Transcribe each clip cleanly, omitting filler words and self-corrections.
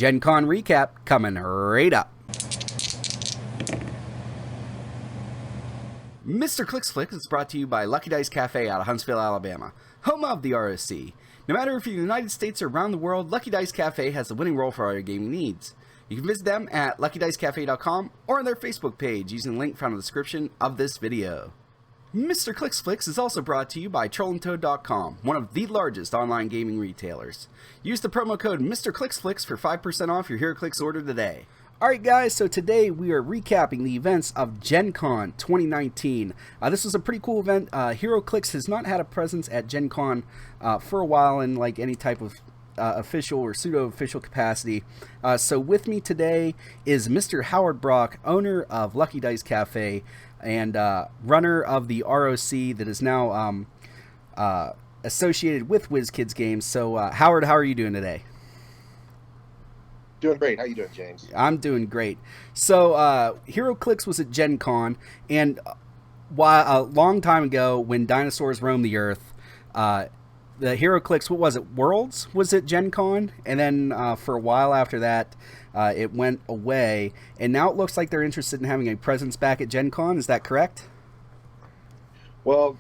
Gen Con recap coming right up. Mr. Clicks Flick is brought to you by Lucky Dice Cafe out of Huntsville, Alabama, home of the ROC. No matter if you're in the United States or around the world, Lucky Dice Cafe has the winning roll for all your gaming needs. You can visit them at luckydicecafe.com or on their Facebook page using the link found in the description of this video. Mr. Clicks Flicks is also brought to you by trollandtoad.com, one of the largest online gaming retailers. Use the promo code Mr. Clicks Flicks for 5% off your Heroclix order today. Alright guys, so today we are recapping the events of Gen Con 2019. This was a pretty cool event. Heroclix has not had a presence at Gen Con for a while in like any type of official or pseudo-official capacity. So with me today is Mr. Howard Brock, owner of Lucky Dice Cafe and runner of the ROC that is now associated with WizKids Games. So Howard, how are you doing today? Doing great. How you doing, James? I'm doing great. So, Heroclix was at Gen Con, and a long time ago, when dinosaurs roamed the Earth, the Heroclix, what was it, Worlds, was at Gen Con, and then for a while after that, it went away, and now it looks like they're interested in having a presence back at Gen Con. Is that correct? Well,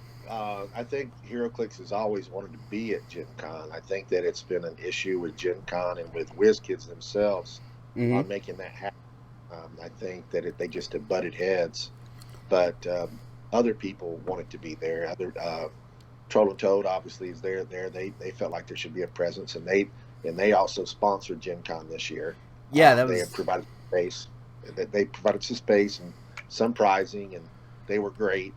I think Heroclix has always wanted to be at Gen Con. I think that it's been an issue with Gen Con and with WizKids themselves on making that happen. I think that they just have butted heads, but other people wanted to be there. Other Troll and Toad obviously is there. They felt like there should be a presence, and they also sponsored Gen Con this year. Yeah, they have provided space. They provided some space and some prizing, and they were great.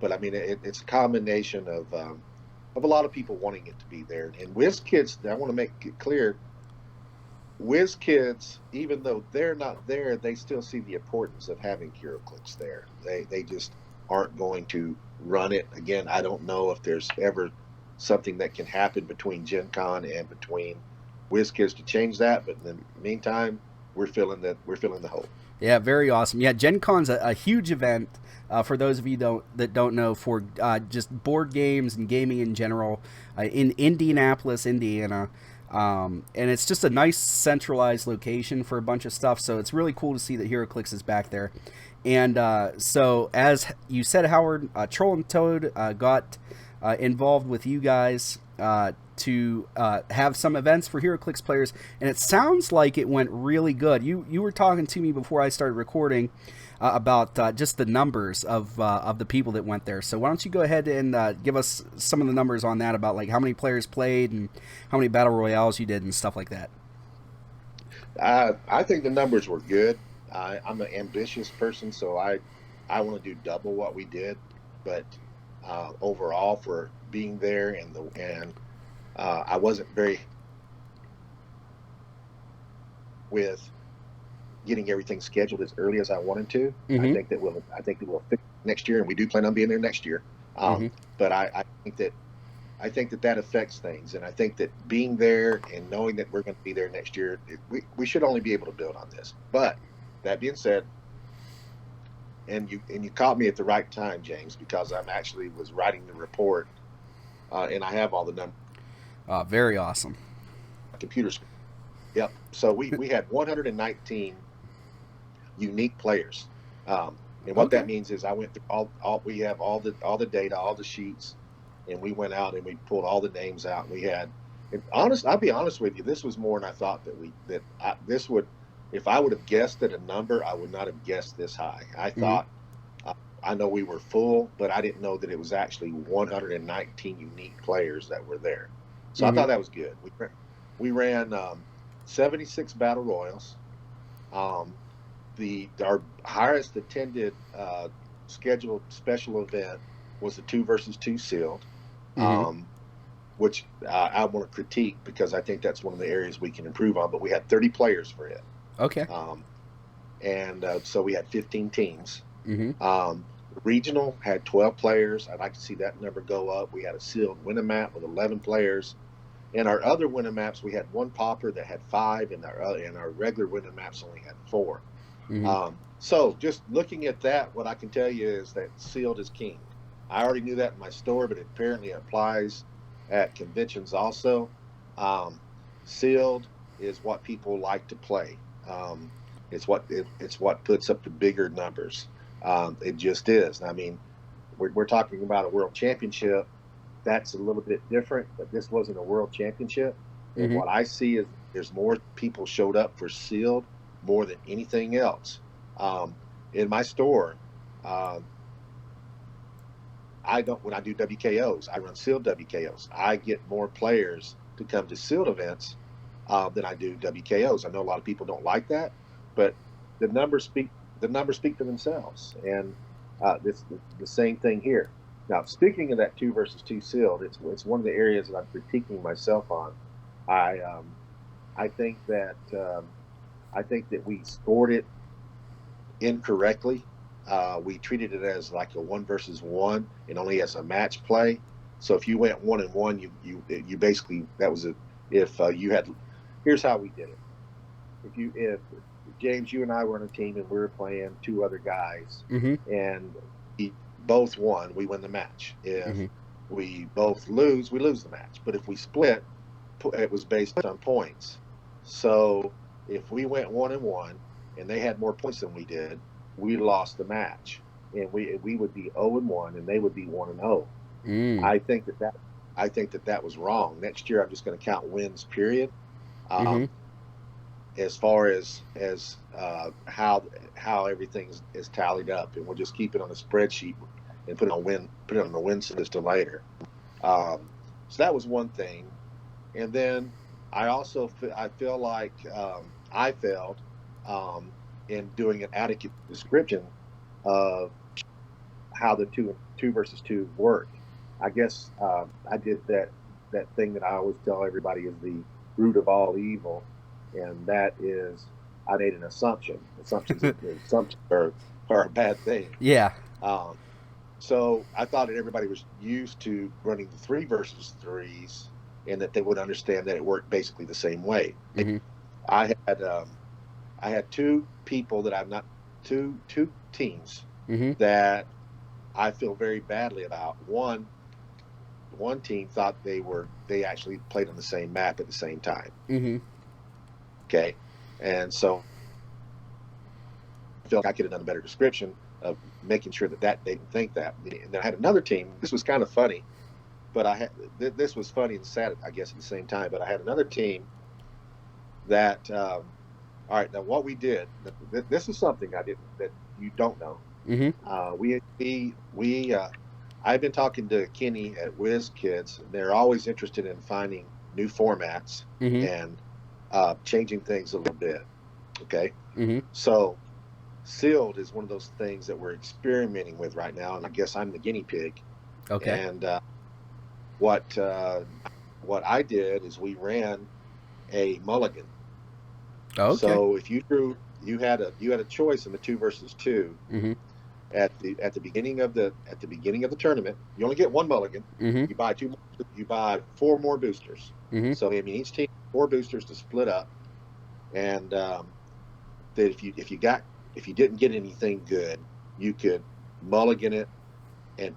But I mean, it's a combination of a lot of people wanting it to be there. And WizKids, I want to make it clear, WizKids, even though they're not there, they still see the importance of having Heroclix there. They just aren't going to run it. Again, I don't know if there's ever something that can happen between Gen Con and between WizKids to change that. But in the meantime, we're filling the hole. Yeah, very awesome. Yeah, Gen Con's a huge event. For those of you that don't know, for just board games and gaming in general, in Indianapolis, Indiana, and it's just a nice centralized location for a bunch of stuff. So it's really cool to see that Heroclix is back there. And so, as you said, Howard, Troll and Toad got involved with you guys to have some events for Heroclix players, and it sounds like it went really good. You were talking to me before I started recording about just the numbers of the people that went there. So why don't you go ahead and give us some of the numbers on that, about like how many players played and how many battle royales you did and stuff like that. I think the numbers were good. I'm an ambitious person, so I want to do double what we did. But overall, for being there and I wasn't very with getting everything scheduled as early as I wanted to. I think that we'll fix next year, and we do plan on being there next year. But I think that affects things, and I think that being there and knowing that we're going to be there next year, we should only be able to build on this. But that being said, and you caught me at the right time, James, because I'm actually was writing the report, and I have all the numbers. Very awesome. Computer screen. Yep. So we had 119 unique players, and what that means is I went through all we have all the data, all the sheets, and we went out and we pulled all the names out. And we had, I'll be honest with you, this was more than I thought this would. If I would have guessed at a number, I would not have guessed this high. I thought, I know we were full, but I didn't know that it was actually 119 unique players that were there. So I thought that was good. We ran 76 battle royals. Our highest attended scheduled special event was the 2 versus 2 sealed, which I want to critique because I think that's one of the areas we can improve on. But we had 30 players for it. Okay. So we had 15 teams. Regional had 12 players. I'd like to see that number go up. We had a sealed Winamap with 11 players. In our other Winamaps, we had one popper that had 5, and our regular Winamaps only had 4. So just looking at that, what I can tell you is that sealed is king. I already knew that in my store, but it apparently applies at conventions also. Sealed is what people like to play. Um, it's what puts up the bigger numbers. It just is. I mean, we're talking about a world championship. That's a little bit different, but this wasn't a world championship. And Mm-hmm. what I see is there's more people showed up for sealed more than anything else. Um, in my store, um, I don't when I do WKOs, I run sealed WKOs. I get more players to come to sealed events than I do WKOs. I know a lot of people don't like that, but the numbers speak the numbers speak for themselves. And this the same thing here. Now, speaking of that two versus two sealed, it's one of the areas that I'm critiquing myself on. I I think that I think that we scored it incorrectly. We treated it as like a one versus one and only as a match play. So if you went 1-1, you basically that was a if you had. Here's how we did it. If James, you and I were on a team and we were playing two other guys, Mm-hmm. and we both won, we win the match. If Mm-hmm. we both lose, we lose the match. But if we split, it was based on points. So if we went 1-1 and they had more points than we did, we lost the match, and we would be 0-1 and they would be 1-0. Mm. I think that I think that that was wrong. Next year, I'm just going to count wins. Period. Mm-hmm. Um, as far as how everything is tallied up, and we'll just keep it on a spreadsheet and put it on the win system later. So that was one thing. And then I feel like I failed in doing an adequate description of how the two versus two work. I guess I did that thing that I always tell everybody is the root of all evil, and that is I made an assumption. Assumptions are a bad thing. Yeah. Um, so I thought that everybody was used to running the three versus threes, and that they would understand that it worked basically the same way. Mm-hmm. I had I had two people that I'm not two teams Mm-hmm. that I feel very badly about. One team thought they actually played on the same map at the same time. Mm-hmm. Okay, and so I feel like I could have done a better description of making sure that they didn't think that. And then I had another team. This was kind of funny, but this was funny and sad, I guess, at the same time. But I had another team that. All right, now what we did. This is something I didn't that you don't know. Mm-hmm. We I've been talking to Kenny at Whiz Kids, and they're always interested in finding new formats Mm-hmm. and changing things a little bit. Okay, Mm-hmm. so sealed is one of those things that we're experimenting with right now, and I guess I'm the guinea pig. Okay. And what uh, what I did is we ran a mulligan. Okay. So if you had a choice in the two versus two Mm-hmm. at the beginning of the tournament. You only get one mulligan. Mm-hmm. You buy four more boosters. Mm-hmm. So I mean each team four boosters to split up, and that if you didn't get anything good, you could mulligan it, and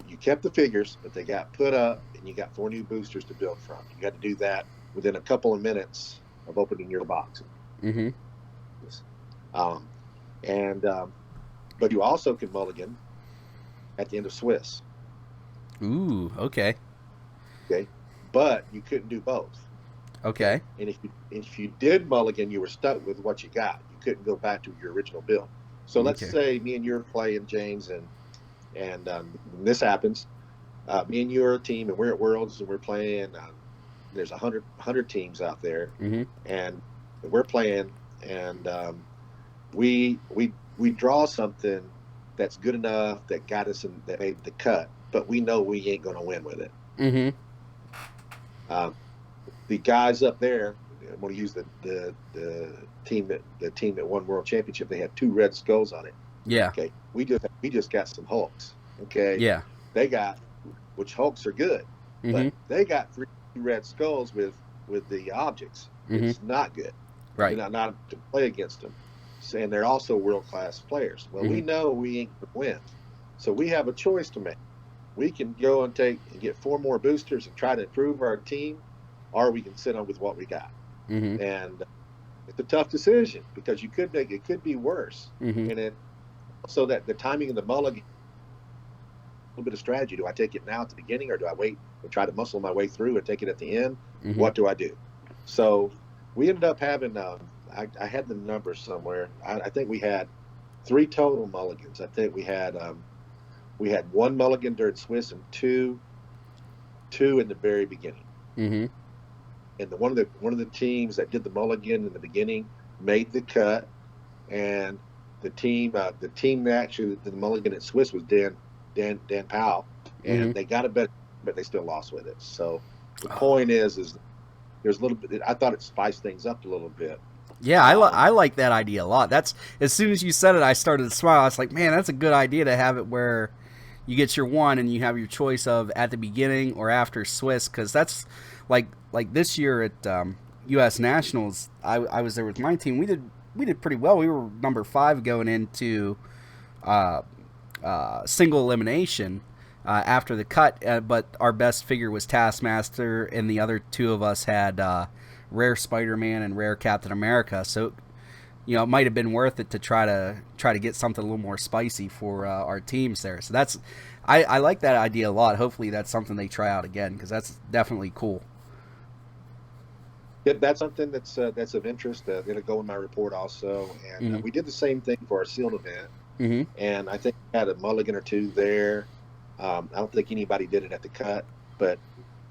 you kept the figures, but they got put up, and you got four new boosters to build from. You had to do that within a couple of minutes of opening your box. Mm-hmm. Um, and but you also can mulligan at the end of Swiss. Ooh. Okay. Okay, but you couldn't do both. Okay. And if you did mulligan, you were stuck with what you got. You couldn't go back to your original build. So let's Okay. say me and you are playing, James, and this happens. Me and you are a team, and we're at Worlds, and we're playing. There's 100 teams out there, Mm-hmm. and we're playing, and we draw something that's good enough that got us that made the cut, but we know we ain't going to win with it. Mm-hmm. Um, the guys up there, I'm going to use the team that won world championship. They had two red skulls on it. Yeah. Okay, we just got some Hulks. Okay, Yeah. they got which Hulks are good, Mm-hmm. but they got three red skulls with the objects. Mm-hmm. It's not good. Right. Not to play against them. And they're also world-class players. Well, we Mm-hmm. know we ain't going to win. So we have a choice to make. We can go and get four more boosters and try to improve our team, or we can sit on with what we got. Mm-hmm. and it's a tough decision because it could be worse, Mm-hmm. and it so that the timing of the mulligan, a little bit of strategy. Do I take it now at the beginning, or do I wait and try to muscle my way through and take it at the end? Mm-hmm. What do I do? So we ended up having. I had the numbers somewhere. I think we had three total mulligans. I think we had one mulligan during Swiss and two in the very beginning. Mm-hmm. And one of the teams that did the mulligan in the beginning made the cut, and the team that actually did the mulligan at Swiss was Dan Powell, Mm-hmm. and they got a bet, but they still lost with it. So the point is there's a little bit. I thought it spiced things up a little bit. Yeah, I like that idea a lot. That's as soon as you said it, I started to smile. I was like, man, that's a good idea to have it where you get your one and you have your choice of at the beginning or after Swiss, because that's like this year at U.S. Nationals. I was there with my team. We did pretty well. We were number 5 going into uh, single elimination after the cut, but our best figure was Taskmaster, and the other two of us had Rare Spider-Man and Rare Captain America. So, it might have been worth it to try to get something a little more spicy for our teams there. So I like that idea a lot. Hopefully that's something they try out again, because that's definitely cool. That's something that's of interest. It'll go in my report also. And Mm-hmm. we did the same thing for our sealed event, Mm-hmm. and I think we had a mulligan or two there. I don't think anybody did it at the cut, but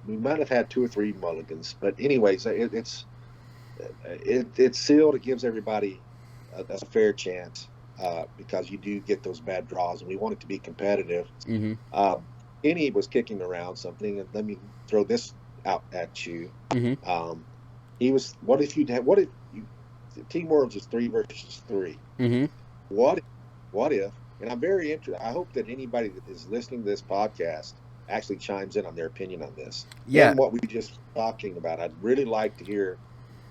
we might have had 2 or 3 mulligans. But anyways, it's sealed. It gives everybody a fair chance because you do get those bad draws, and we want it to be competitive. Mm-hmm. Kenny was kicking around something, and let me throw this out at you. Mm-hmm. He was, what if you, Team Worlds is 3 versus 3. Mm-hmm. What if, and I'm very interested, I hope that anybody that is listening to this podcast actually chimes in on their opinion on this. Yeah. And what we just talking about, I'd really like to hear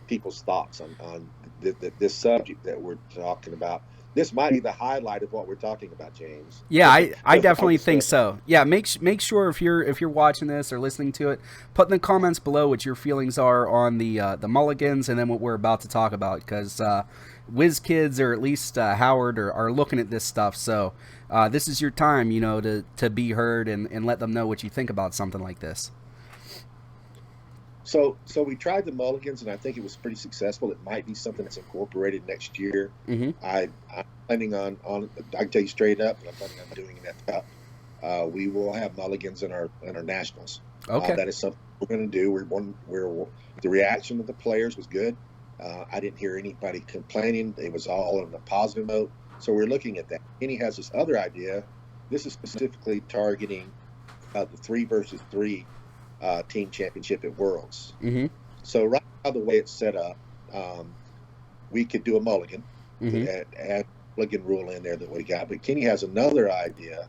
people's thoughts on this subject that we're talking about. This might be the highlight of what we're talking about, James. Yeah, I definitely think so. Yeah, make sure if you're watching this or listening to it, put in the comments below what your feelings are on the mulligans and then what we're about to talk about, because Whiz Kids, or at least Howard, are looking at this stuff. So this is your time, to be heard and let them know what you think about something like this. So we tried the mulligans, and I think it was pretty successful. It might be something that's incorporated next year. Mm-hmm. I'm planning on. I can tell you straight up, I'm planning on doing it at the Cup. We will have mulligans in our nationals. Okay. That is something we're going to do. The reaction of the players was good. I didn't hear anybody complaining. It was all in a positive note. So we're looking at that. Kenny has this other idea. This is specifically targeting the 3 versus 3 team championship at Worlds. Mm-hmm. So right now, the way it's set up, we could do a mulligan, add mulligan rule in there that we got. But Kenny has another idea.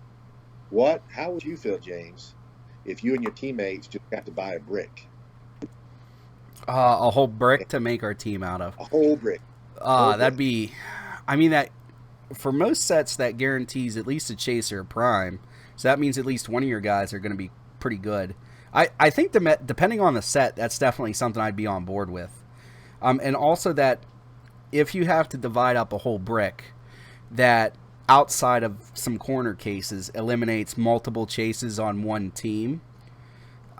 How would you feel, James, if you and your teammates just got to buy a brick? A whole brick to make our team out of. A whole brick. That'd be, that for most sets that guarantees at least a chase or a prime. So that means at least one of your guys are going to be pretty good. I think depending on the set, that's definitely something I'd be on board with. And also that if you have to divide up a whole brick, that outside of some corner cases eliminates multiple chases on one team.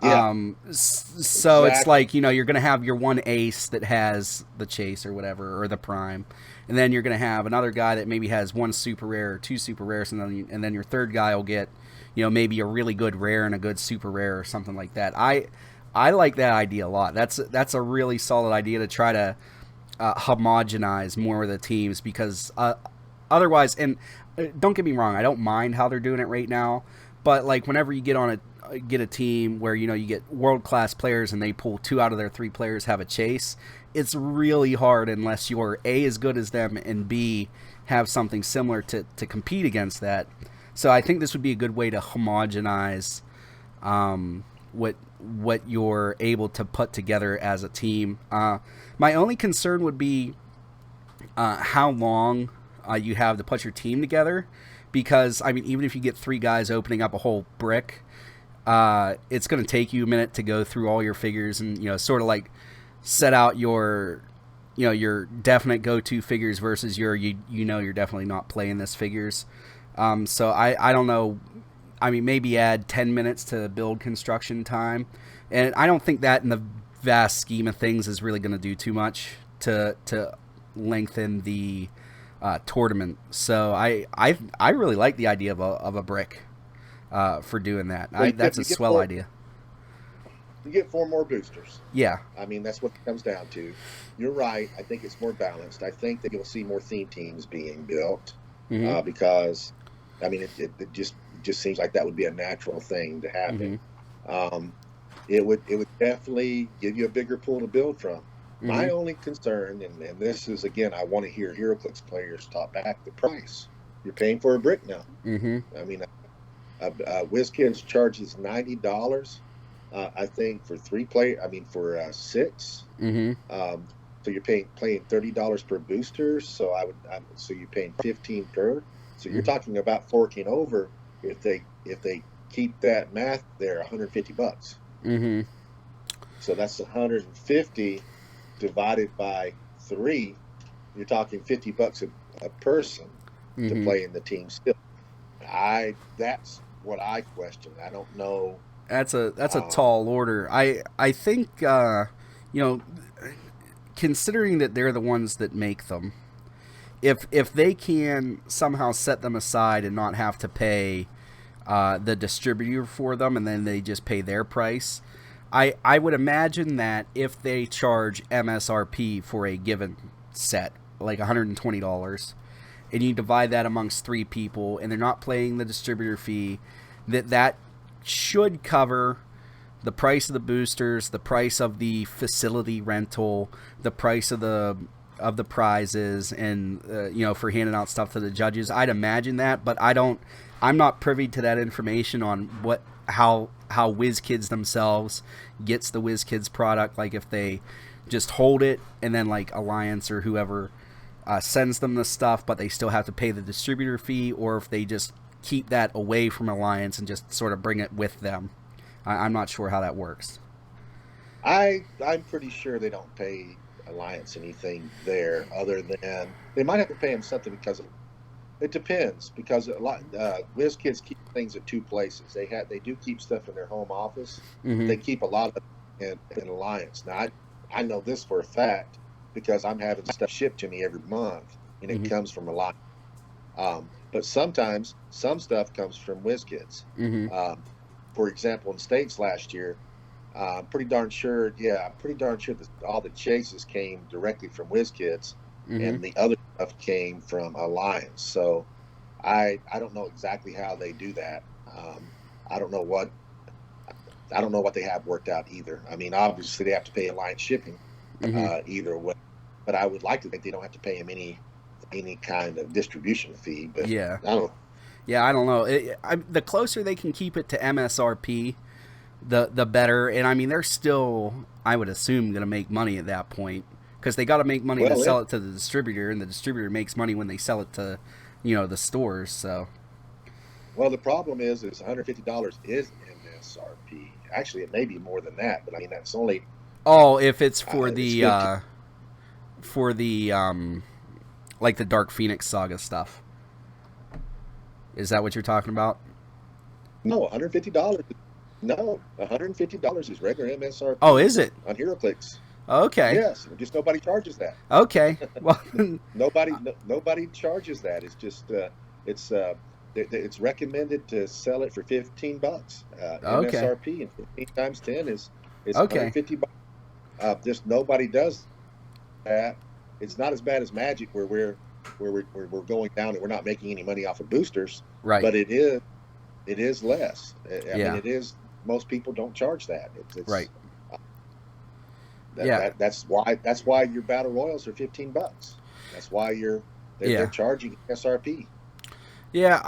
Yeah. So Exactly. It's like, you're going to have your one ace that has the chase or whatever, or the prime. And then you're going to have another guy that maybe has 1 super rare or 2 super rares. And then your third guy will get, maybe a really good rare and a good super rare or something like that. I like that idea a lot. That's a really solid idea to try to homogenize more of the teams, because otherwise, and don't get me wrong, I don't mind how they're doing it right now, but like whenever you get a team where you get world-class players and they pull 2 out of their 3 players have a chase, it's really hard unless you're A, as good as them, and B, have something similar to compete against that. So I think this would be a good way to homogenize what you're able to put together as a team. My only concern would be how long you have to put your team together, because even if you get 3 guys opening up a whole brick, it's going to take you a minute to go through all your figures, and sort of like set out your your definite go-to figures versus your you're definitely not playing this figures. So I don't know. I mean, maybe add 10 minutes to build construction time, and I don't think that in the vast scheme of things is really going to do too much to lengthen the tournament. So I really like the idea of a brick for doing that. That's a swell idea. You get 4 more boosters. Yeah. I mean, that's what it comes down to. You're right. I think it's more balanced. I think that you'll see more theme teams being built because, I mean, it just seems like that would be a natural thing to happen. It would definitely give you a bigger pool to build from. My only concern, and this is, again, I want to hear Heroclix players talk back the price. You're paying for a brick now. I mean, WizKids charges $90. I think for 3 player, I mean for 6. So you're paying $30 per booster. So so you're paying 15 per. So you're talking about forking over if they keep that math there, $150. So that's 150 divided by 3. You're talking $50 a person to play in the team still. That's what I question. I don't know. That's a tall order. I think considering that they're the ones that make them, if they can somehow set them aside and not have to pay the distributor for them, and then they just pay their price, I would imagine that if they charge MSRP for a given set, like $120, and you divide that amongst 3 people, and they're not paying the distributor fee, that should cover the price of the boosters, the price of the facility rental, the price of the prizes, and for handing out stuff to the judges. I'd imagine that, but I'm not privy to that information on how WizKids themselves gets the WizKids product. Like if they just hold it and then like Alliance or whoever sends them the stuff, but they still have to pay the distributor fee, or if they just keep that away from Alliance and just sort of bring it with them. I'm not sure how that works. I'm pretty sure they don't pay Alliance anything there, other than they might have to pay them something because it depends. Because a lot WizKids keep things at 2 places. They do keep stuff in their home office. They keep a lot of it in Alliance. Now I know this for a fact because I'm having stuff shipped to me every month, and it comes from Alliance. But sometimes some stuff comes from WizKids. For example, in States last year, I'm pretty darn sure that all the chases came directly from WizKids, and the other stuff came from Alliance. So I don't know exactly how they do that. I don't know what they have worked out either. I mean, obviously they have to pay Alliance shipping either way, but I would like to think they don't have to pay him any kind of distribution fee. But yeah, I don't know. The closer they can keep it to MSRP, the better. And I mean, they're still, I would assume, going to make money at that point, because they got to make money to sell it to the distributor, and the distributor makes money when they sell it to, the stores. So, well, the problem is $150 is MSRP. Actually, it may be more than that, but I mean that's only. Oh, if it's for like the Dark Phoenix Saga stuff. Is that what you're talking about? No, $150. No, $150 is regular MSRP. Oh, is it? On Heroclix. Okay. Yes, just nobody charges that. Okay. Well, nobody charges that. It's just it's recommended to sell it for $15. MSRP, and 15 times 10 is $150. Just nobody does that. It's not as bad as Magic, where we're going down and we're not making any money off of boosters. Right. But it is less. I mean, it is. Most people don't charge that. It's right. That's why your battle royals are $15. That's why they're charging SRP. Yeah.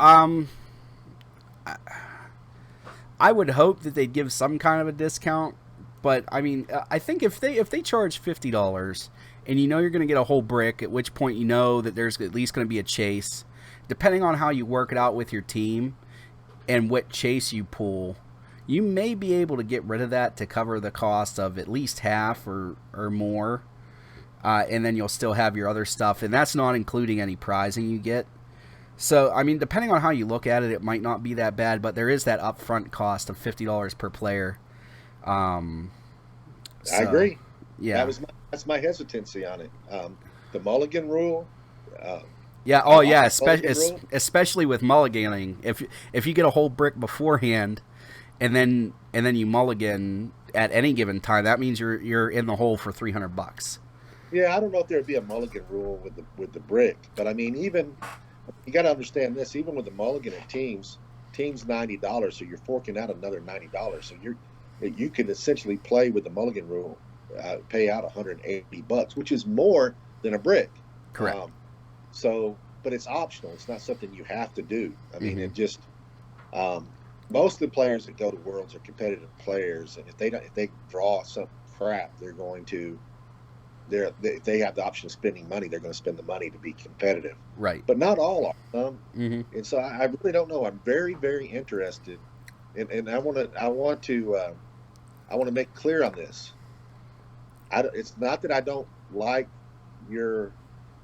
I would hope that they'd give some kind of a discount, but I mean, I think if they charge $50 and you're going to get a whole brick, at which point that there's at least going to be a chase, depending on how you work it out with your team and what chase you pull, you may be able to get rid of that to cover the cost of at least half or more. And then you'll still have your other stuff, and that's not including any prizing you get. So, I mean, depending on how you look at it, it might not be that bad, but there is that upfront cost of $50 per player. I agree. Yeah, that's my hesitancy on it. The mulligan rule. Yeah. Oh, yeah. Especially with mulliganing, if you get a whole brick beforehand, and then you mulligan at any given time, that means you're in the hole for $300. Yeah, I don't know if there'd be a mulligan rule with the brick, but I mean, even you got to understand this. Even with the mulligan at teams $90, so you're forking out another $90. So you can essentially play with the mulligan rule, pay out $180, which is more than a brick. Correct. But it's optional. It's not something you have to do. I mean, it just most of the players that go to Worlds are competitive players, and if they draw some crap, they're going to. If they have the option of spending money, they're going to spend the money to be competitive. Right. But not all are. And so I really don't know. I'm very, very interested, and I want to make clear on this. It's not that I don't like your.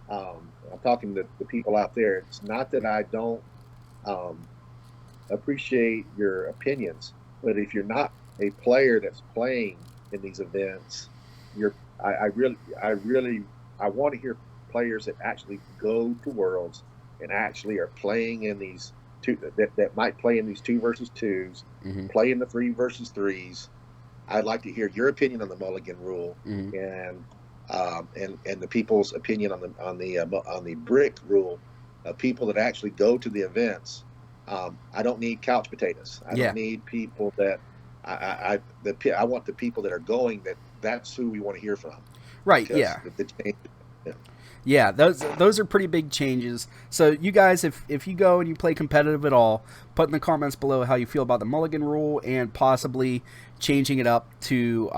I'm talking to the people out there. It's not that I don't appreciate your opinions, but if you're not a player that's playing in these events, I want to hear players that actually go to Worlds and actually are playing in these that might play in these 2 versus 2s, play in the 3 versus 3s. I'd like to hear your opinion on the mulligan rule and the people's opinion on the brick rule. People that actually go to the events. I don't need couch potatoes. I don't need people that I want the people that are going that's who we want to hear from. Right. Yeah. Yeah, those are pretty big changes. So you guys, if you go and you play competitive at all, put in the comments below how you feel about the mulligan rule and possibly changing it up to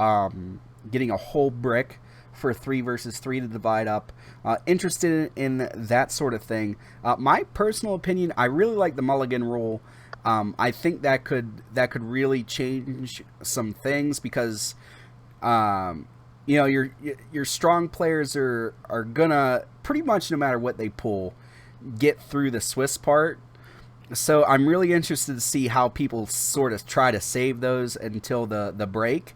getting a whole brick for 3 versus 3 to divide up. Interested in that sort of thing. My personal opinion, I really like the mulligan rule. I think that could really change some things because your strong players are gonna pretty much, no matter what they pull, get through the Swiss part. So I'm really interested to see how people sort of try to save those until the break.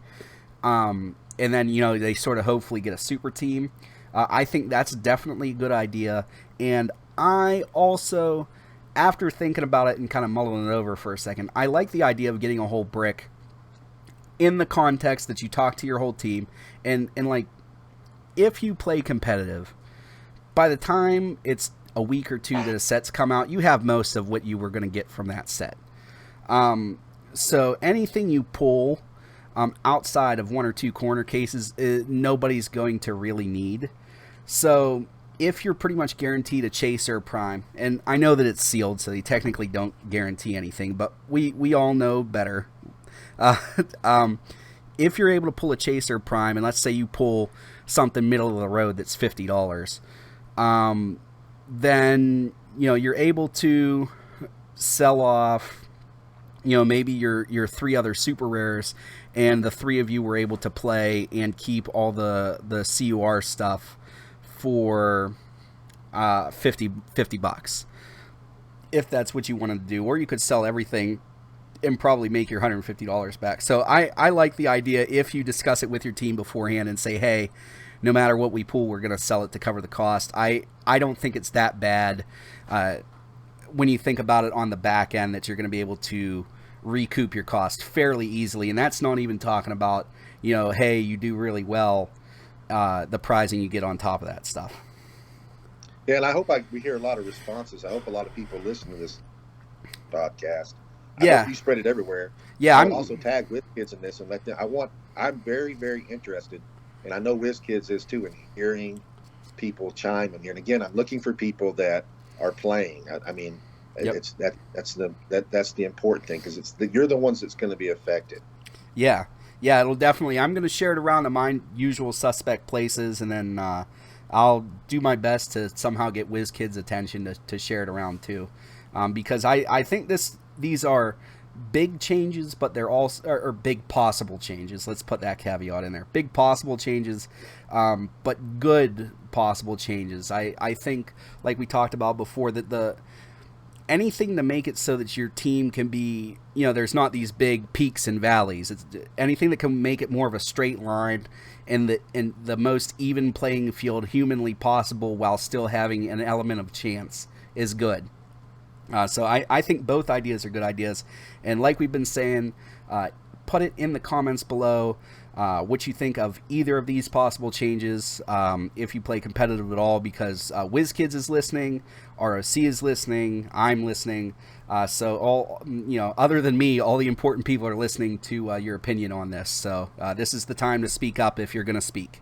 And then, they sort of hopefully get a super team. I think that's definitely a good idea. And I also, after thinking about it and kind of mulling it over for a second, I like the idea of getting a whole brick in the context that you talk to your whole team. And like, if you play competitive, by the time it's a week or two that a set's come out, you have most of what you were going to get from that set. So anything you pull outside of 1 or 2 corner cases, nobody's going to really need. So if you're pretty much guaranteed a chaser prime, and I know that it's sealed, so they technically don't guarantee anything, but we all know better. If you're able to pull a chaser prime, and let's say you pull something middle of the road that's $50, then you're able to sell off maybe your 3 other super rares, and the 3 of you were able to play and keep all the CUR stuff for $50 if that's what you wanted to do. Or you could sell everything and probably make your $150 back. So I like the idea if you discuss it with your team beforehand and say, hey, no matter what we pull, we're going to sell it to cover the cost. I don't think it's that bad when you think about it on the back end, that you're going to be able to recoup your cost fairly easily. And that's not even talking about, hey, you do really well, the prizing you get on top of that stuff. Yeah, and I hope we hear a lot of responses. I hope a lot of people listen to this podcast. I hope you spread it everywhere. Yeah, I'm also tag WizKids in this and let them. I'm very, very interested, and I know WizKids is too, in hearing people chime in here. And again, I'm looking for people that are playing. I mean, that's the important thing, because you're the ones that's going to be affected. Yeah, it'll definitely. I'm going to share it around to my usual suspect places, and then I'll do my best to somehow get WizKids' attention to share it around too, because I think these are big changes, but they're also or big possible changes. Let's put that caveat in there. Big possible changes, but good possible changes. I think, like we talked about before, that the anything to make it so that your team can be, there's not these big peaks and valleys. It's anything that can make it more of a straight line and the most even playing field humanly possible while still having an element of chance is good. So I think both ideas are good ideas. And like we've been saying, put it in the comments below what you think of either of these possible changes, if you play competitive at all, because WizKids is listening, ROC is listening, I'm listening. So all, other than me, all the important people are listening to your opinion on this. So this is the time to speak up if you're going to speak.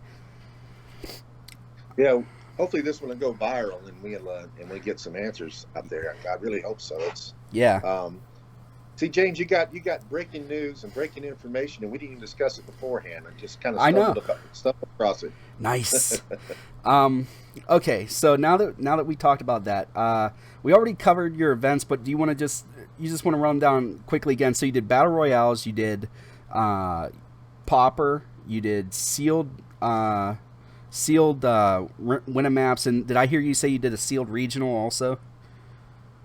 Yeah. Hopefully this one will go viral and we get some answers up there. I really hope so. See, James, you got breaking news and breaking information, and we didn't even discuss it beforehand. I just kind of stumbled across it. Nice. Okay, so now that we talked about that, we already covered your events, but do you want to just want to run down quickly again? So you did battle royales, you did Pauper, you did sealed winning maps, and did I hear you say you did a sealed regional also?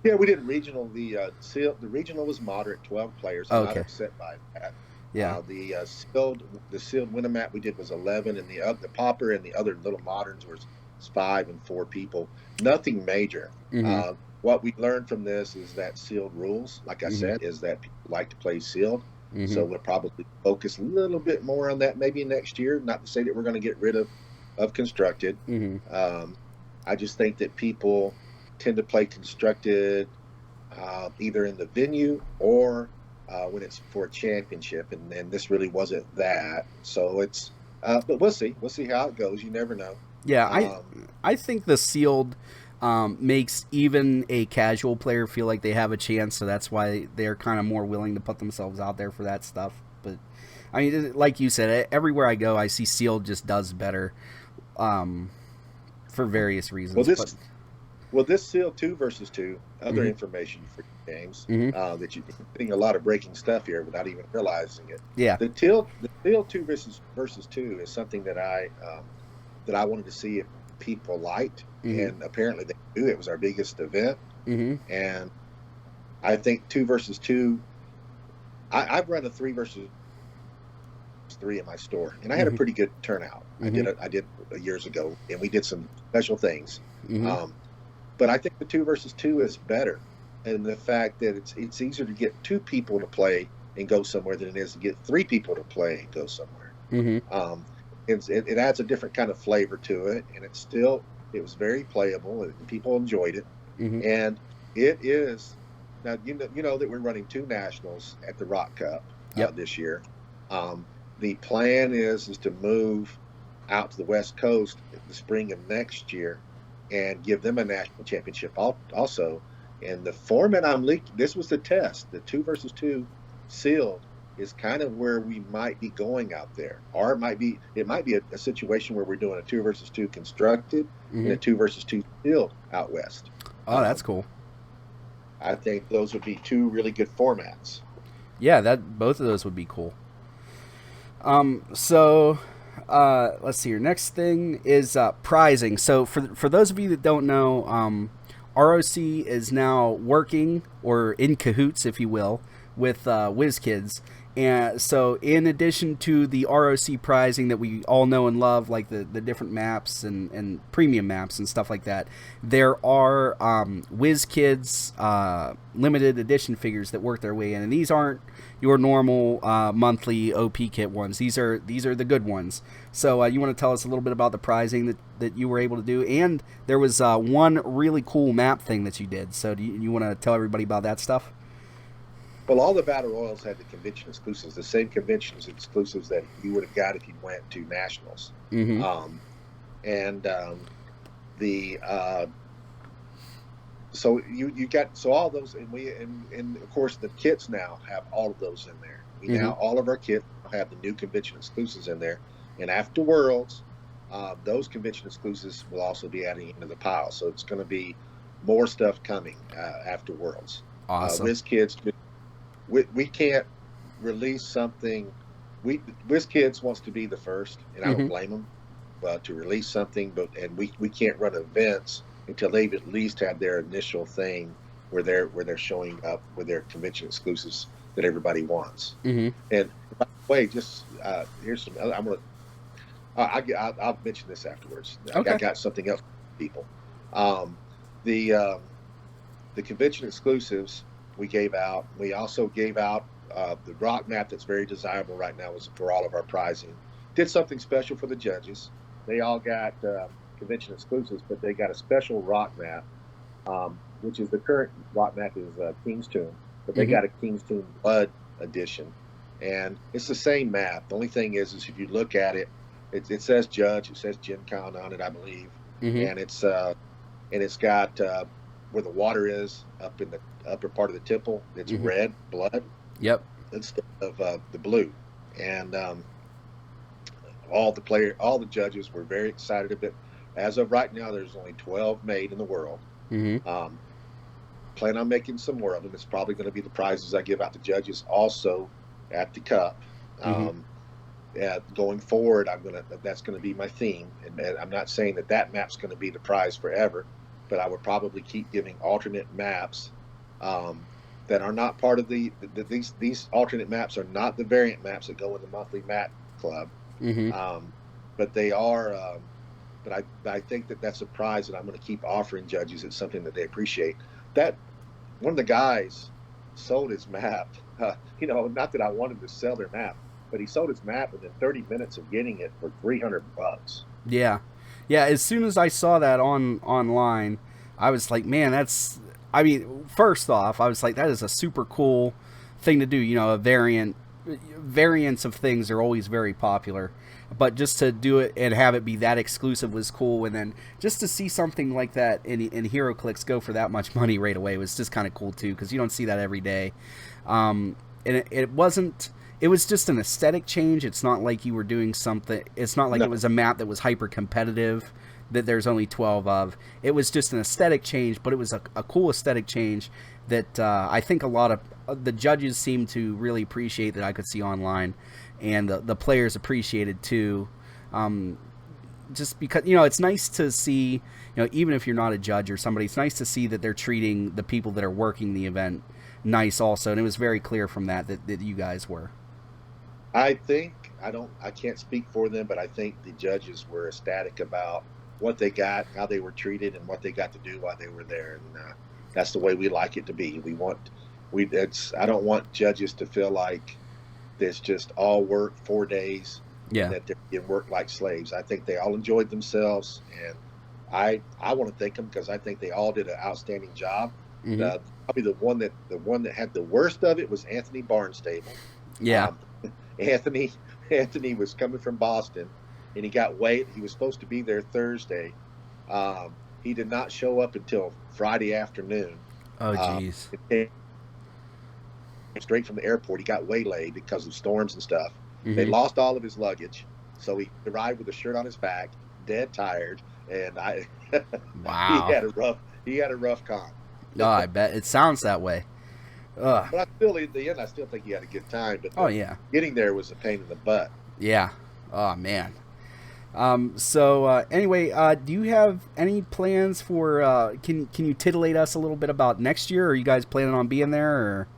Yeah, we did regional. The regional was moderate, 12 players. I'm not upset by that. Yeah. The sealed winning map we did was 11, and the Pauper and the other little moderns was 5 and 4 people. Nothing major. Mm-hmm. What we learned from this is that sealed rules, like I said, is that people like to play sealed. Mm-hmm. So we'll probably focus a little bit more on that maybe next year. Not to say that we're going to get rid of constructed. Mm-hmm. I just think that people tend to play constructed either in the venue or when it's for a championship, and this really wasn't that. So it's but we'll see how it goes. You never know. Yeah, I think the sealed makes even a casual player feel like they have a chance, so that's why they're kind of more willing to put themselves out there for that stuff. But I mean, like you said, everywhere I go I see sealed just does better for various reasons. Well, this sealed 2 versus 2, other information for games, that you're getting a lot of breaking stuff here without even realizing it. Yeah. The sealed 2 versus 2 is something that I wanted to see if people liked, and apparently they do. It was our biggest event, and I think 2 versus 2. I've run a 3 versus 3 in my store, and I had a pretty good turnout. I did years ago, and we did some special things. But I think the 2 versus 2 is better, and the fact that it's easier to get 2 people to play and go somewhere than it is to get 3 people to play and go somewhere. It adds a different kind of flavor to it, and it was very playable, and people enjoyed it. And it is now you know that we're running 2 nationals at the Rock Cup this year. The plan is to move out to the West Coast in the spring of next year and give them a national championship also. And the format this was the test. The 2 versus 2 sealed is kind of where we might be going out there. Or it might be a situation where we're doing a 2 versus 2 constructed and a 2 versus 2 sealed out west. Oh, that's cool. I think those would be 2 really good formats. Yeah, both of those would be cool. So let's see here. Next thing is prizing. So for those of you that don't know, ROC is now working, or in cahoots, if you will, with WizKids. And so in addition to the ROC prizing that we all know and love, like the different maps and premium maps and stuff like that, there are WizKids limited edition figures that work their way in. And these aren't your normal monthly OP kit ones. These are the good ones. So you want to tell us a little bit about the prizing that you were able to do? And there was one really cool map thing that you did. So do you want to tell everybody about that stuff? Well, all the Battle Royals had the convention exclusives, the same conventions exclusives that you would have got if you went to nationals. So you got all those, and of course the kits now have all of those in there. Now all of our kits have the new convention exclusives in there, and after Worlds, those convention exclusives will also be adding into the pile. So it's going to be more stuff coming after Worlds. Awesome. we can't release something. WizKids wants to be the first, and I don't Mm-hmm. blame them, to release something. And we can't run events until they've at least had their initial thing where they're showing up with their convention exclusives that everybody wants. Mm-hmm. And by the way, just here's some. I'm gonna. I'll mention this afterwards. I Okay. got something else for people. Um, the um, the convention exclusives we gave out. We also gave out the rock map that's very desirable right now is for all of our prizing. Did something special for the judges. They all got convention exclusives, but they got a special rock map, which is the current rock map is King's Tomb, but they Mm-hmm. got a King's Tomb Blood edition, and it's the same map. The only thing is if you look at it, it says Judge, it says Gen Con on it, I believe, Mm-hmm. and it's got where the water is up in the upper part of the temple. It's Mm-hmm. red blood Yep. instead of the blue, and all the judges were very excited about. As of right now, there's only 12 made in the world. Mm-hmm. Um, Plan on making some more of them. It's probably going to be the prizes I give out to judges also at the cup. Mm-hmm. Um, Going forward, that's gonna be my theme, and I'm not saying that map's going to be the prize forever, but I would probably keep giving alternate maps um, that are not part of these alternate maps are not the variant maps that go in the monthly map club, Mm-hmm. um, but they are. But I think that's a prize that I'm going to keep offering judges. It's something that they appreciate. That one of the guys sold his map. Not that I wanted to sell their map, but he sold his map within 30 minutes of getting it for $300. Yeah, yeah. As soon as I saw that online, I was like, man, that's. I mean, first off, I was like, that is a super cool thing to do. You know, a variants of things are always very popular, but just to do it and have it be that exclusive was cool. And then just to see something like that in Heroclix go for that much money right away was just kind of cool too, because you don't see that every day. And it wasn't. It was just an aesthetic change. It's not like you were doing something. It's not like No, it was a map that was hyper competitive that there's only 12 of. It was just an aesthetic change, but it was a cool aesthetic change that I think a lot of the judges seemed to really appreciate that I could see online, and the players appreciated too. Just because it's nice to see, even if you're not a judge or somebody, it's nice to see that they're treating the people that are working the event nice also, and it was very clear from that you guys were. I think I can't speak for them, but I think the judges were ecstatic about what they got, how they were treated, and what they got to do while they were there. And that's the way we like it to be. I don't want judges to feel like there's just all work 4 days and Yeah. that they're being worked like slaves. I think they all enjoyed themselves, and I want to thank them because I think they all did an outstanding job. Hmm. Probably the one that had the worst of it was Anthony Barnstable. Yeah. Um, Anthony Anthony was coming from Boston, and he got wait. He was supposed to be there Thursday. He did not show up until Friday afternoon. Oh, Uh, geez. Straight from the airport, he got waylaid because of storms and stuff. They Hmm. lost all of his luggage, so he arrived with a shirt on his back, dead tired, and I Wow. he had a rough con. Oh, I bet it sounds that way. Ugh. But in the end, I still think he had a good time. But Oh, yeah. getting there was a pain in the butt. Yeah. Oh, man. Anyway, do you have any plans for? Can you titillate us a little bit about next year? Are you guys planning on being there,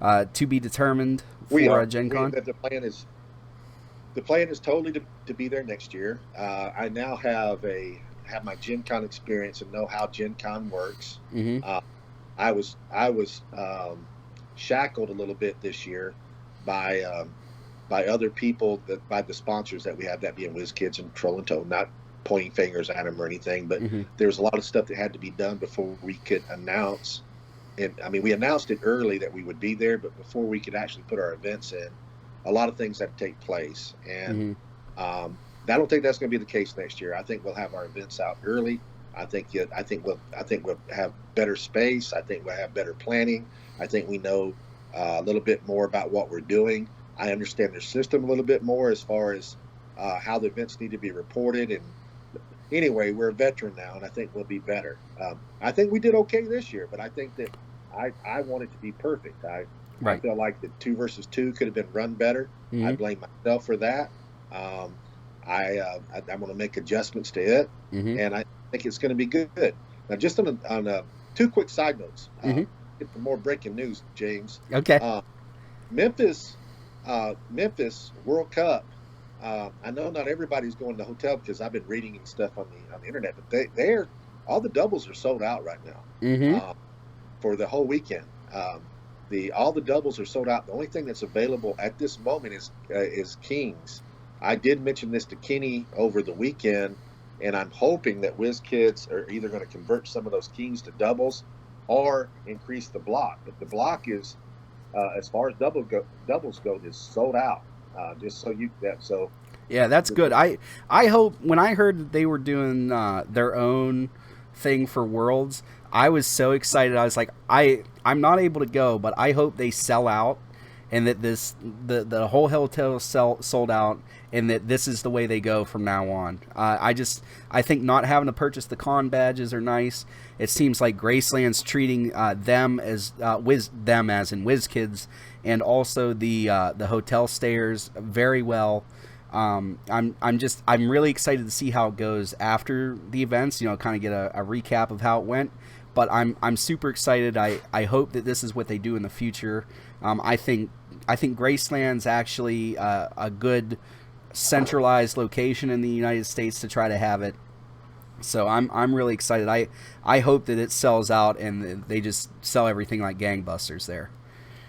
or to be determined We for are. Gen Con? The plan is totally to be there next year. I now have my Gen Con experience and know how Gen Con works. Mm-hmm. Uh, I was shackled a little bit this year by other people by the sponsors that we have, that being WizKids and Troll and Toad. Not pointing fingers at them or anything, but Mm-hmm. there was a lot of stuff that had to be done before we could announce. And I mean, we announced it early that we would be there, but before we could actually put our events in, a lot of things had to take place. And Mm-hmm. I don't think that's going to be the case next year. I think we'll have our events out early. I think we'll have better space. I think we'll have better planning. I think we know a little bit more about what we're doing. I understand their system a little bit more as far as how the events need to be reported. And anyway, we're a veteran now, and I think we'll be better. I think we did okay this year, but I think that I want it to be perfect. I Right. felt like the 2 versus 2 could have been run better. I Mm-hmm. blame myself for that. Um, I'm going to make adjustments to it, Mm-hmm. and I think it's going to be good. Now, just on 2 quick side notes, Mm-hmm. get some more breaking news, James. Okay. Uh, Memphis, Memphis World Cup. I know not everybody's going to the hotel because I've been reading and stuff on the internet, but they're all the doubles are sold out right now Mm-hmm. uh, for the whole weekend. The all the doubles are sold out. The only thing that's available at this moment is Kings. I did mention this to Kenny over the weekend, and I'm hoping that Whiz Kids are either going to convert some of those Kings to doubles or increase the block. But the block is as far as doubles go, is sold out. Just so you that so Yeah, that's good. I hope when I heard that they were doing their own thing for Worlds, I was so excited. I was like, I'm not able to go, but I hope they sell out, and that the whole hotel sold out, and that this is the way they go from now on. I think not having to purchase the con badges are nice. It seems like Graceland's treating them as them as in Whiz Kids, and also the hotel stayers very well. I'm really excited to see how it goes after the events. Kind of get a recap of how it went. But I'm super excited. I hope that this is what they do in the future. I think Graceland's actually a good centralized location in the United States to try to have it. So I'm really excited. I hope that it sells out and they just sell everything like gangbusters there.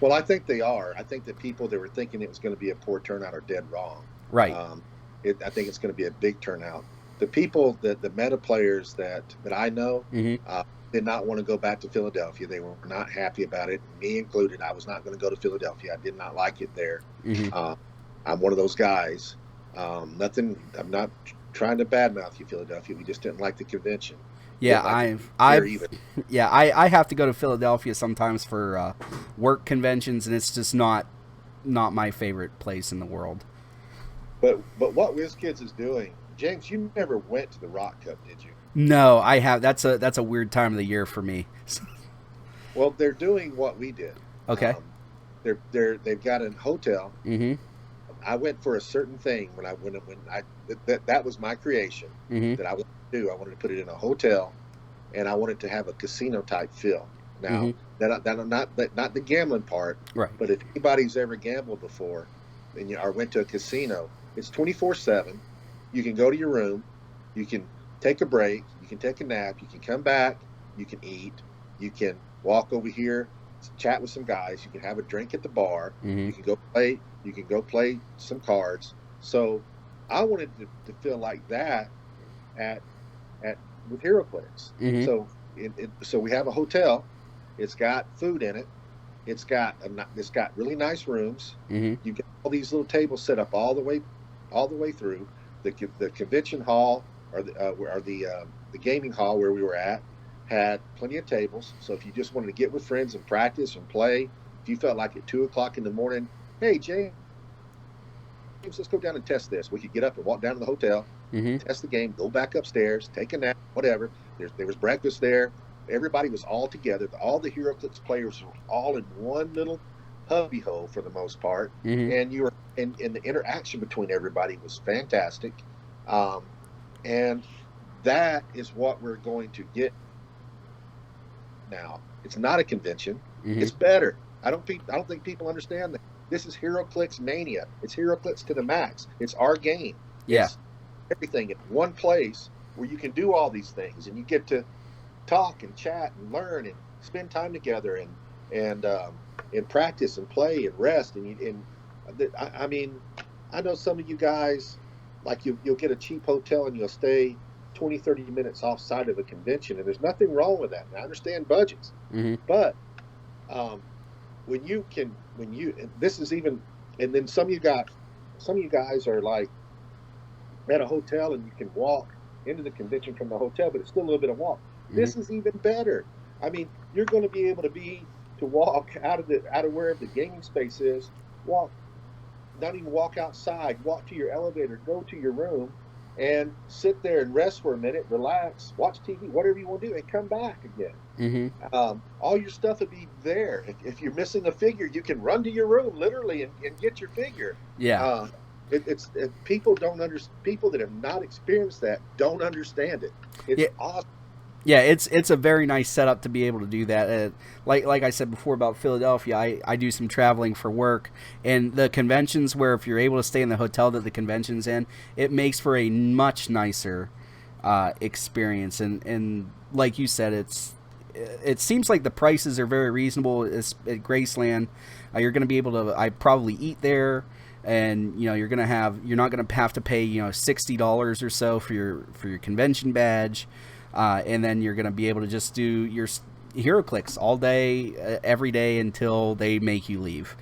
well, I think they are. I think that people that were thinking it was going to be a poor turnout are dead wrong. Right. Um, I think it's going to be a big turnout. The people that the meta players that I know Mm-hmm. uh, did not want to go back to Philadelphia. They were not happy about it, me included. I was not going to go to Philadelphia. I did not like it there. Mm-hmm. Uh, I'm one of those guys. Nothing. I'm not trying to badmouth you, Philadelphia. We just didn't like the convention. Yeah, Didn't like it there I've, either. yeah, I have to go to Philadelphia sometimes for work conventions, and it's just not my favorite place in the world. But what WizKids is doing, James, you never went to the Rock Cup, did you? No, I have. That's a weird time of the year for me. Well, they're doing what we did. Okay. They've got a hotel. Mm-hmm. I went for a certain thing that was my creation Mm-hmm. that I wanted to do. I wanted to put it in a hotel, and I wanted to have a casino type feel. Now not the gambling part, Right. but if anybody's ever gambled before, or went to a casino, it's 24/7. You can go to your room, you can take a break, you can take a nap, you can come back, you can eat, you can walk over here, chat with some guys, you can have a drink at the bar, Mm-hmm. you can go play some cards. So I wanted to feel like that at with Heroclix. Mm-hmm. So we have a hotel. It's got food in it. It's got really nice rooms. Mm-hmm. You get all these little tables set up all the way through. The convention hall or the gaming hall where we were at had plenty of tables. So if you just wanted to get with friends and practice and play, if you felt like at 2 o'clock in the morning, hey James, let's go down and test this. We could get up and walk down to the hotel, Mm-hmm. test the game, go back upstairs, take a nap, whatever. There was breakfast there. Everybody was all together. All the Heroclix players were all in one little hubby hole for the most part, Mm-hmm. and and the interaction between everybody was fantastic. And that is what we're going to get now. It's not a convention. Mm-hmm. It's better. I don't think people understand that. This is Heroclix mania. It's Heroclix to the max. It's our game. Yeah. It's everything in one place where you can do all these things, and you get to talk and chat and learn and spend time together and practice and play and rest. I mean, I know some of you guys, like you'll get a cheap hotel and you'll stay 20-30 minutes offside of a convention, and there's nothing wrong with that. And I understand budgets, Mm-hmm. but this is even, and then some of you guys are like at a hotel and you can walk into the convention from the hotel, but it's still a little bit of walk. Mm-hmm. This is even better. I mean, you're going to be able to walk out of wherever the gaming space is, not even walk outside, walk to your elevator, go to your room, and sit there and rest for a minute, relax, watch TV, whatever you want to do, and come back again. All your stuff will be there. If you're missing a figure, you can run to your room literally and get your figure. Yeah. People don't understand. People that have not experienced that don't understand it. It's awesome. Yeah, it's a very nice setup to be able to do that. Like I said before about Philadelphia, I do some traveling for work, and the conventions where if you're able to stay in the hotel that the convention's in, it makes for a much nicer experience. And like you said, it seems like the prices are very reasonable at Graceland. You're going to be able to probably eat there. And you're not gonna have to pay $60 or so for your convention badge, and then you're gonna be able to just do your Heroclix all day, every day until they make you leave.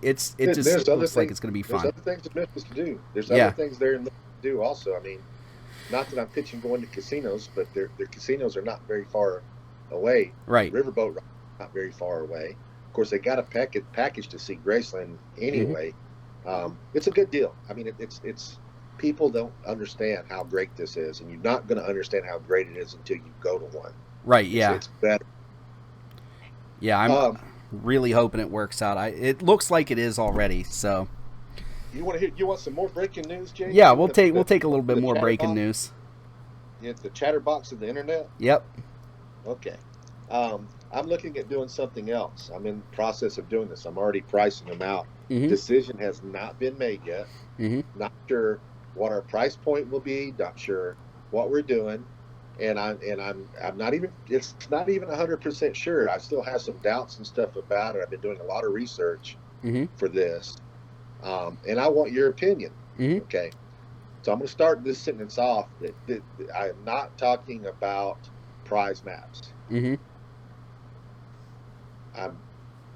It just looks like it's gonna be fun. There's other things in Memphis to do. There's other things there to do also. I mean, not that I'm pitching going to casinos, but their casinos are not very far away. Right. Riverboat not very far away. Of course, they got a package to see Graceland anyway. It's a good deal. I mean, it's people don't understand how great this is, and you're not going to understand how great it is until you go to one. Right. Yeah. It's better. Yeah, I'm really hoping it works out. It looks like it is already. So. You want some more breaking news, Jay? Yeah, we'll take a little bit more breaking news. Yeah, the chatterbox of the internet. Yep. Okay. I'm looking at doing something else. I'm in the process of doing this. I'm already pricing them out. Decision has not been made yet. Not sure what our price point will be. Not sure what we're doing, and I'm not even. It's not even 100% sure. I still have some doubts and stuff about it. I've been doing a lot of research for this, and I want your opinion. Okay, so I'm going to start this sentence off. That I am not talking about prize maps.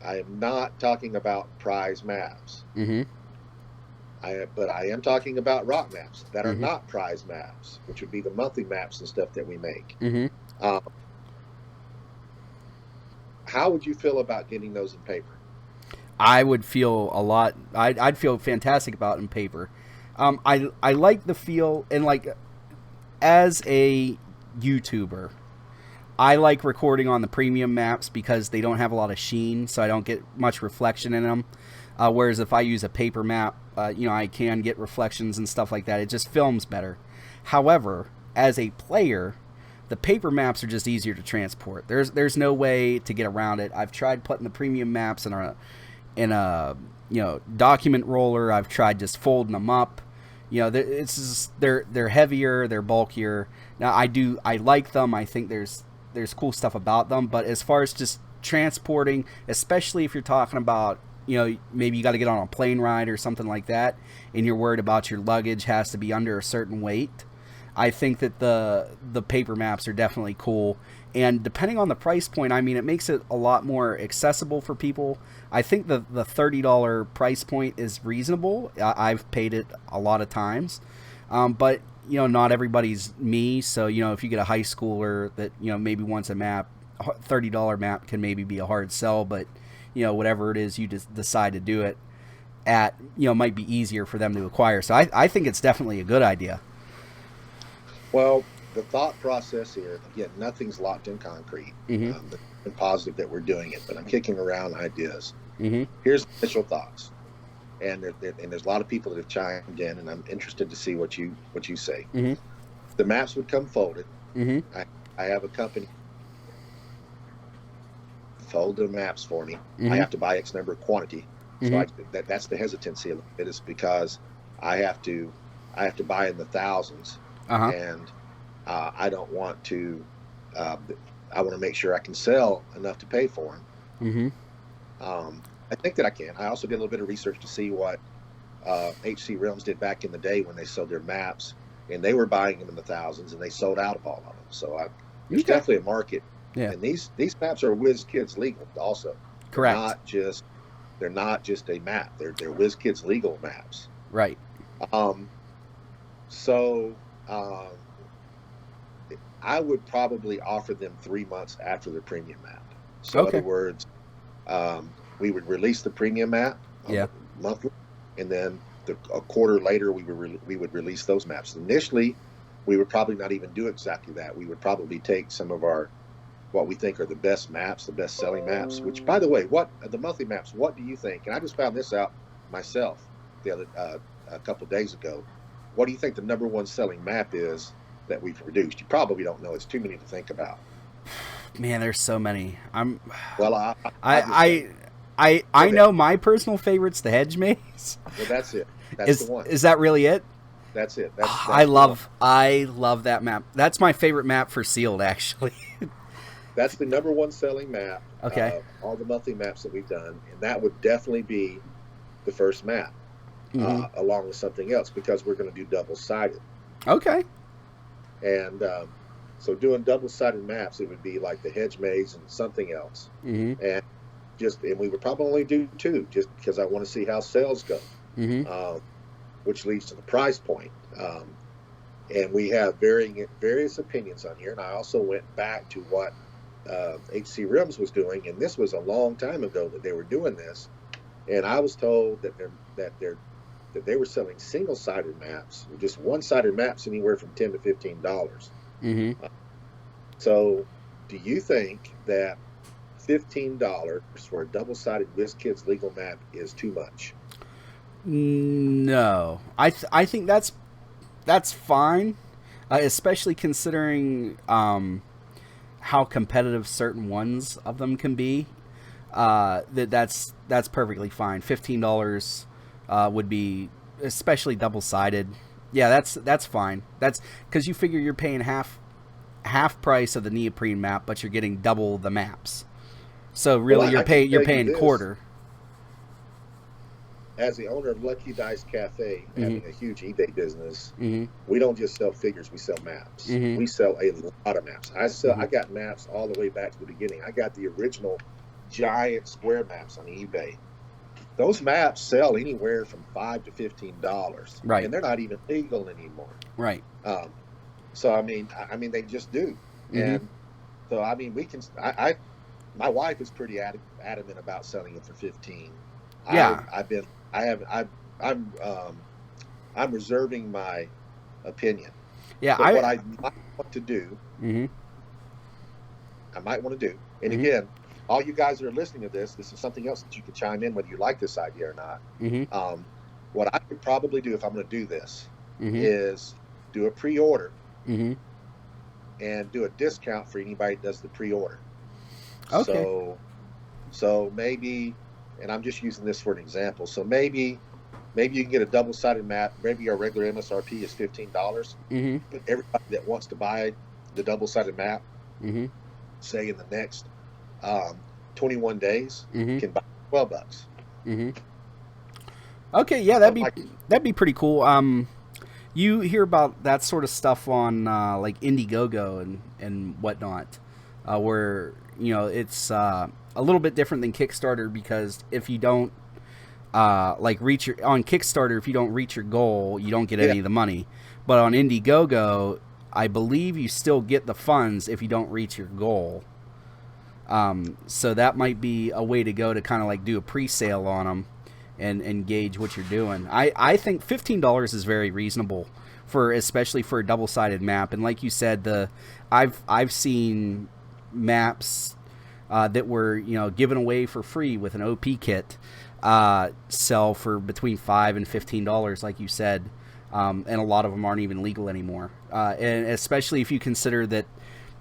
I am not talking about prize maps. But I am talking about rock maps that are not prize maps, which would be the monthly maps and stuff that we make. How would you feel about getting those in paper? I would feel a lot. I'd feel fantastic about it in paper. I like the feel, and like as a YouTuber, I like recording on the premium maps because they don't have a lot of sheen, so I don't get much reflection in them. Whereas if I use a paper map, I can get reflections and stuff like that. It just films better. However, as a player, the paper maps are just easier to transport. There's no way to get around it. I've tried putting the premium maps in a document roller. I've tried just folding them up. They're heavier, they're bulkier. Now I like them. I think there's cool stuff about them, but as far as just transporting, especially if you're talking about, maybe you got to get on a plane ride or something like that, and you're worried about your luggage has to be under a certain weight, I think that the paper maps are definitely cool. And depending on the price point, I mean, it makes it a lot more accessible for people. I think the $30 price point is reasonable. I've paid it a lot of times, but not everybody's me. So, if you get a high schooler that, maybe wants a map, $30 map can maybe be a hard sell, but, whatever it is you just decide to do it at, might be easier for them to acquire. So I think it's definitely a good idea. Well, the thought process here, again, nothing's locked in concrete. I'm positive that we're doing it, but I'm kicking around ideas. Here's initial thoughts. And there's a lot of people that have chimed in, and I'm interested to see what you say. The maps would come folded. I have a company fold the maps for me. I have to buy X number of quantity. So that's the hesitancy a little bit, is because I have to buy in the thousands, and I don't want to. I want to make sure I can sell enough to pay for them. I think that I can. I also did a little bit of research to see what HC Realms did back in the day when they sold their maps, and they were buying them in the thousands, and they sold out of all of them. So there's definitely a market. Yeah. And these maps are WizKids legal also. Correct. They're not just a map. They're WizKids legal maps. Right. So I would probably offer them 3 months after the premium map. So in other words, we would release the premium map monthly, and then a quarter later, we would release those maps. Initially, we would probably not even do exactly that. We would probably take some of what we think are the best maps, the best selling maps. Which, by the way, what the monthly maps? What do you think? And I just found this out myself a couple of days ago. What do you think the number one selling map is that we've produced? You probably don't know. It's too many to think about. Man, there's so many. Well, I know my personal favorite's the hedge maze. Well, that's it. That's the one. Is that really it? That's it. I love that map. That's my favorite map for sealed, actually. That's the number one selling map. Okay. All the monthly maps that we've done, and that would definitely be the first map, along with something else, because we're going to do double-sided. Okay. And so doing double-sided maps, it would be like the hedge maze and something else. Mm-hmm. And we would probably only do 2, just because I want to see how sales go, which leads to the price point. And we have various opinions on here. And I also went back to what HC Rims was doing, and this was a long time ago that they were doing this. And I was told that they were selling single-sided maps, just one-sided maps, anywhere from $10 to $15. Mm-hmm. So, do you think that $15 for a double-sided WizKids legal map is too much? No, I think that's fine, especially considering how competitive certain ones of them can be. That's perfectly fine. $15 would be, especially double-sided. Yeah, that's fine. That's because you figure you're paying half price of the neoprene map, but you're getting double the maps. So really, you're paying quarter. As the owner of Lucky Dice Cafe, having a huge eBay business, we don't just sell figures; we sell maps. We sell a lot of maps. I got maps all the way back to the beginning. I got the original giant square maps on eBay. Those maps sell anywhere from $5 to $15, right? And they're not even legal anymore, right? So I mean, they just do, and so I mean, we can. My wife is pretty adamant about selling it for 15. Yeah, I'm reserving my opinion. Yeah, but what I might want to do, and again, all you guys that are listening to this is something else that you can chime in whether you like this idea or not. What I could probably do if I'm going to do this is do a pre-order and do a discount for anybody that does the pre-order. Okay. So maybe, and I'm just using this for an example. So maybe you can get a double-sided map. Maybe our regular MSRP is $15. But everybody that wants to buy the double-sided map, say in the next 21 days, can buy $12. Okay, yeah, that'd be pretty cool. You hear about that sort of stuff on like Indiegogo and whatnot, where it's a little bit different than Kickstarter, because if you don't reach on Kickstarter, if you don't reach your goal, you don't get any of the money. But on Indiegogo, I believe you still get the funds if you don't reach your goal. So that might be a way to go to kind of like do a pre-sale on them and gauge what you're doing. I think $15 is very reasonable especially for a double-sided map. And like you said, I've seen maps that were given away for free with an OP kit sell for between $5 and $15, like you said, and a lot of them aren't even legal anymore. And especially if you consider that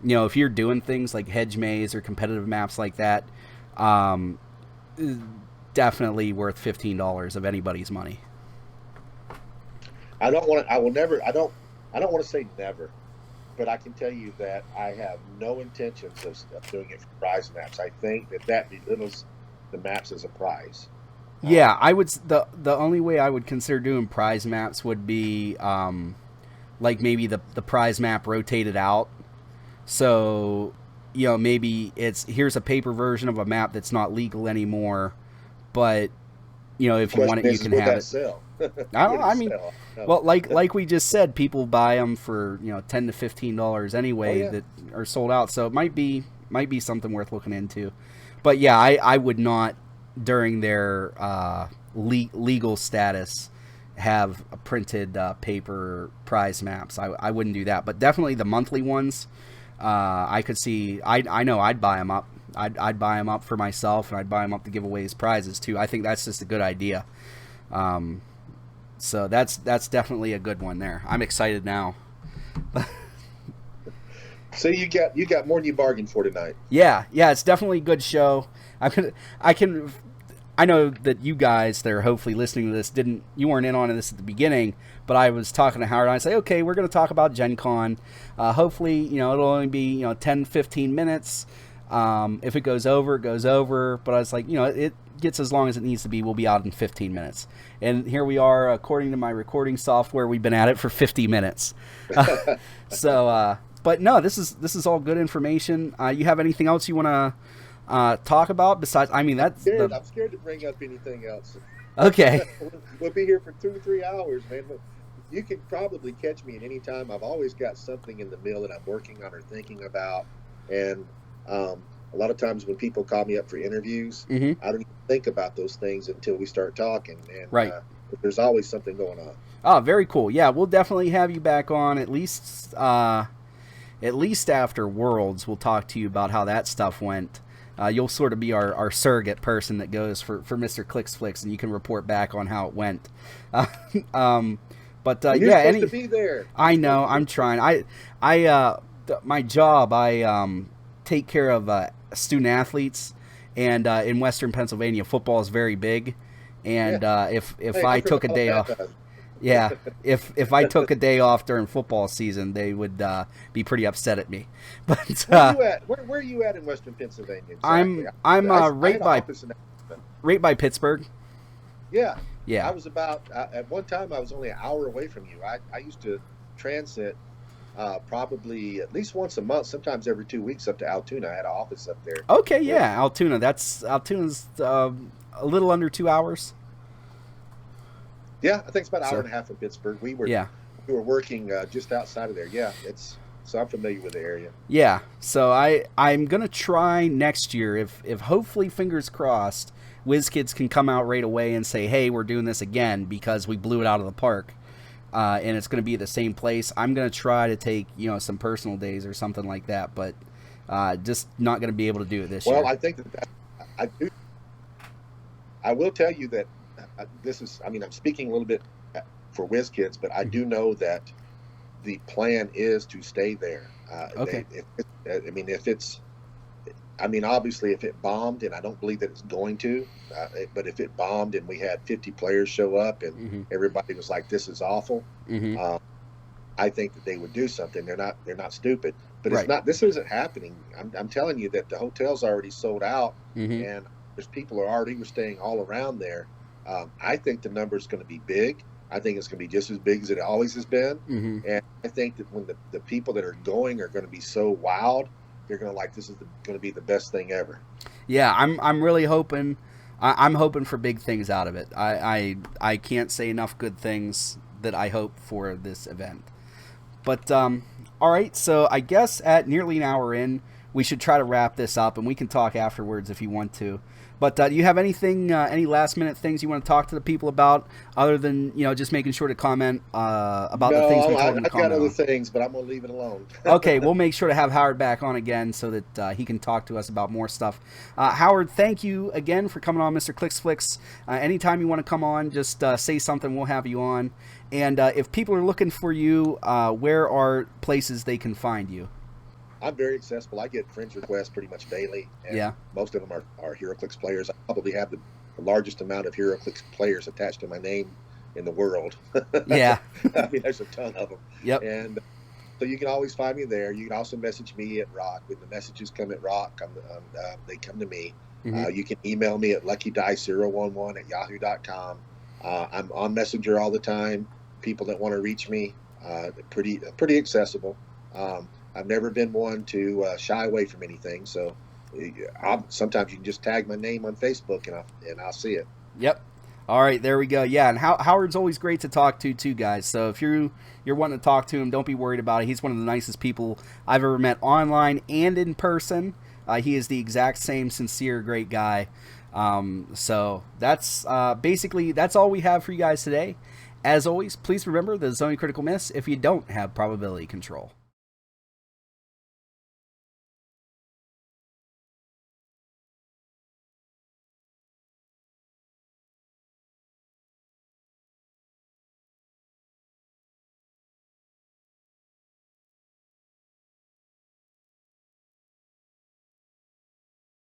if you're doing things like hedge maze or competitive maps like that, definitely worth $15 of anybody's money. I don't want to say never, but I can tell you that I have no intentions of doing it for prize maps. I think that belittles the maps as a prize. Yeah, I would. The only way I would consider doing prize maps would be like maybe the prize map rotated out. So maybe here's a paper version of a map that's not legal anymore, but if you want it, you can have it. Sell? I mean, well, like we just said, people buy them for $10 to $15 anyway that are sold out. So it might be something worth looking into. But yeah, I would not, during their legal status, have a printed paper prize maps. I wouldn't do that, but definitely the monthly ones. I could see. I know I'd buy them up. I'd buy them up for myself, and I'd buy them up to give away as prizes too. I think that's just a good idea. So that's definitely a good one there. I'm excited now. So you got more than you bargained for tonight. Yeah, it's definitely a good show. I know that you guys that are hopefully listening to this you weren't in on this at the beginning, but I was talking to Howard and I say, okay, we're going to talk about Gen Con. Hopefully, it'll only be 10, 15 minutes. If it goes over, it goes over. But I was like, it gets as long as it needs to be. We'll be out in 15 minutes. And here we are, according to my recording software, we've been at it for 50 minutes. But no, this is all good information. You have anything else you want to talk about besides? I mean, I'm scared to bring up anything else. Okay. We'll be here for 2 or 3 hours, man. You can probably catch me at any time. I've always got something in the mill that I'm working on or thinking about. And a lot of times when people call me up for interviews, mm-hmm. I don't even think about those things until we start talking. And right. There's always something going on. Oh, very cool. Yeah, we'll definitely have you back on at least after Worlds. We'll talk to you about how that stuff went. You'll sort of be our surrogate person that goes for Mr. Clicksflix, and you can report back on how it went. But You're supposed to be there. I know. I'm trying. My job, I take care of student athletes, and in Western Pennsylvania, football is very big. And if I took a day off. Yeah, if I took a day off during football season, they would be pretty upset at me. But where are you at in Western Pennsylvania? Exactly? I'm right by Pittsburgh. Yeah. I was about at one time I was only an hour away from you. I used to transit probably at least once a month, sometimes every 2 weeks up to Altoona. I had an office up there. Okay, yeah, Altoona. Altoona's a little under 2 hours. Yeah, I think it's about an hour and a half from Pittsburgh. We were working just outside of there. Yeah, so I'm familiar with the area. Yeah, so I'm gonna try next year if hopefully, fingers crossed, WizKids can come out right away and say, hey, we're doing this again because we blew it out of the park, and it's gonna be the same place. I'm gonna try to take some personal days or something like that, but just not gonna be able to do it this year. Well, I think that I do. I will tell you that. I'm speaking a little bit for WizKids, but I do know that the plan is to stay there. Okay. Obviously, if it bombed, and I don't believe that it's going to, but if it bombed and we had 50 players show up and mm-hmm. everybody was like, "This is awful," mm-hmm. I think that they would do something. They're not stupid, but right. It's not. This isn't happening. I'm telling you that the hotel's already sold out, mm-hmm. and there's people who are already staying all around there. I think the number is going to be big. I think it's going to be just as big as it always has been. Mm-hmm. And I think that when the people that are going are going to be so wild, they're going to this is going to be the best thing ever. Yeah, I'm really hoping. I'm hoping for big things out of it. I can't say enough good things that I hope for this event. But all right, so I guess at nearly an hour in, we should try to wrap this up, and we can talk afterwards if you want to. But do you have anything, any last minute things you want to talk to the people about, other than just making sure to comment about the things we told them to comment on? I've got other things, but I'm gonna leave it alone. Okay, we'll make sure to have Howard back on again so that he can talk to us about more stuff. Howard, thank you again for coming on, Mr. Clicksflix. Anytime you want to come on, just say something. We'll have you on. And if people are looking for you, where are places they can find you? I'm very accessible. I get friends requests pretty much daily. And most of them are Heroclix players. I probably have the largest amount of Heroclix players attached to my name in the world. Yeah. I mean, there's a ton of them. Yep. And so you can always find me there. You can also message me at Rock. When the messages come at Rock, they come to me. Mm-hmm. You can email me at luckydice011@yahoo.com. I'm on Messenger all the time. People that want to reach me, pretty accessible. I've never been one to shy away from anything. So sometimes you can just tag my name on Facebook and I'll see it. Yep. All right, there we go. Yeah, and Howard's always great to talk to too, guys. So if you're wanting to talk to him, don't be worried about it. He's one of the nicest people I've ever met online and in person. He is the exact same sincere, great guy. So that's basically that's all we have for you guys today. As always, please remember that it's only critical miss if you don't have probability control.